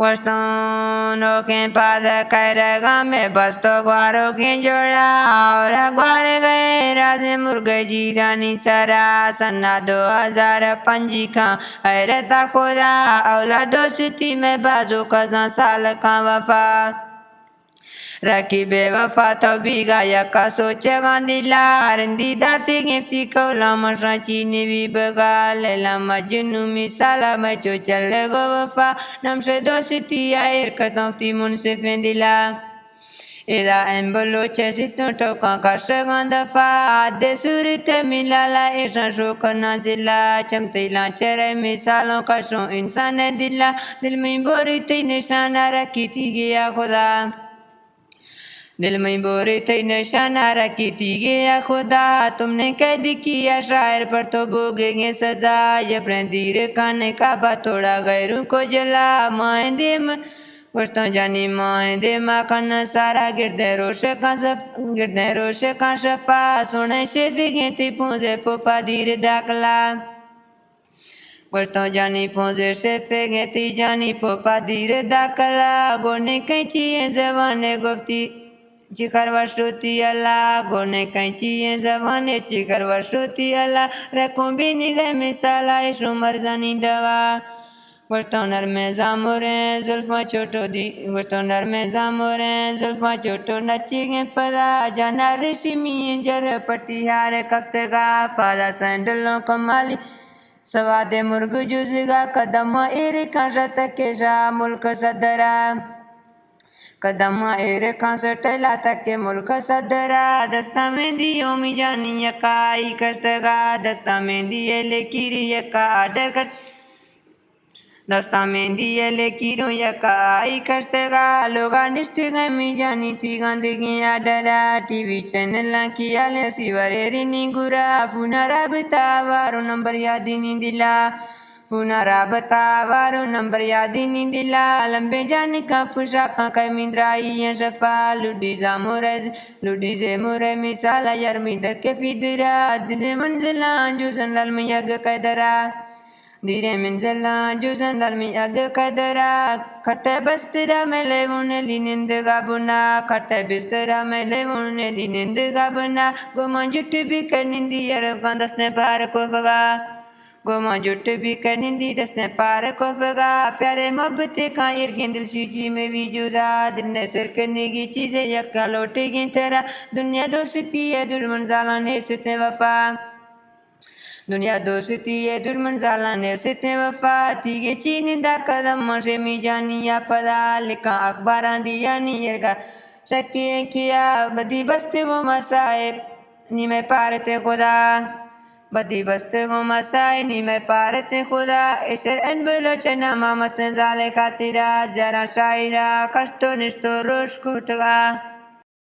Cuestiono que pada caerga me basto guaro que llora ahora guare गैरा से मुर्गी जानी सरा सन्ना 2005 का रहता खुदा औला दोस्ती में बाजू का साल का वफा रखी बेवफा तो बिगाया का सोचेगा दिला रंदी दाती गिफ्टी कोला मशाची निवी बगा लेला मजनू मिसाला मैं जो चले गो वफा नम से दोस्ती आयर कतौती मुनसिफ दिला इला एम्बलो चेसितो टोका काशगन दफा आदे सुरते मिलाला ऐसा शोकना जिला चमतीला चेहरे मिसालों का शो इंसान दिला दिल में बोरी ती निशाना रखी थी गया खुदा दिल में बोरे थे निशाना रखी थी गया खुदा तुमने कैद किया शायर पर तो भोगेंगे सजा ये प्रेंदीर खाने का बातोड़ा गैरों को जला माएंदे वस्तों जानी माएंदे माखन सारा गिरदे रोश का शफा सुने से फिगे थी पूजे पोपा धीरे दाखला वस्तों जानी पूजे से फिगे थी जानी पोपा धीरे दाखला गोने कैची जवाने गुफ्ती चिकर वर्षोती अल्लाह गोने कैची जवाने चिकर वर्षोती अल्लाह रखूं भी निगह मिसाला इस उमर जानी दवा वस्तोनर में जामुरे जुल्फा छोटो दी वस्तोनर में जामुरे जुल्फा छोटो नचिगे पदा जाना रेशमी जर पटियार कफ्तगा पादा सैंडलों कमाली सवादे मुर्ग जुजगा कदम एरे काशत केशा मुल्क सदरा कदम एरे कांसर टला तक के मुल्क सदरा दस्ता में दियो मी जानी यकाई करतगा दस्ता में दिए लेकिरी यका आर्डर कर दस्ता में दिए लेकिरो यकाई करतगा लोगा निष्ठे मी जानी थी गंदगी आडरा टीवी चैनल की आले सिवरे निगुरा फुनारा बतावारो नंबर यादी नी दिला फुनारा बतावारो नंबर यादी नी दिला लंबे जाने का पुशा का मिंद्राई शफा लुडी से मोरे मिसाला यरमी दर के फिदरा दिले मंजिला जो जंगल में यग कैदरा धीरे मंजिला जो जंगल में यग कैदरा खटे बस्तरा में ले मुने लिनिंद गाबुना खटे बिस्तरा में ले मुने लिनिंद गाबुना गोमा जुट भी कर निंदी यर दस ने पार को फगा गोमा जुट भी कर निंदी दस ने पार को फगा प्यारे मोहब्बते का इर्गिन दिल सीजी में भी जुदा दिल ने सिर करने की चीजें यक्का लौटेगी तेरा दुनिया दोस्ती है दुश्मन जालाने सिते वफा दुनिया दोस्ती है दुश्मन जालाने सिते वफा तीगे चीनिंदा कदम से मी जानिया पदा लिखा अखबार दिया नियर का शक्के किया बदी बस्ते को मसाए नी मैं पारते खुदा बदी बस्ते को मसाए नी मैं पारते खुदा इशर एम्बुलो चना मामस्त जाले खातिरा जरा शायरा कष्टो निष्ठो रोश कुटवा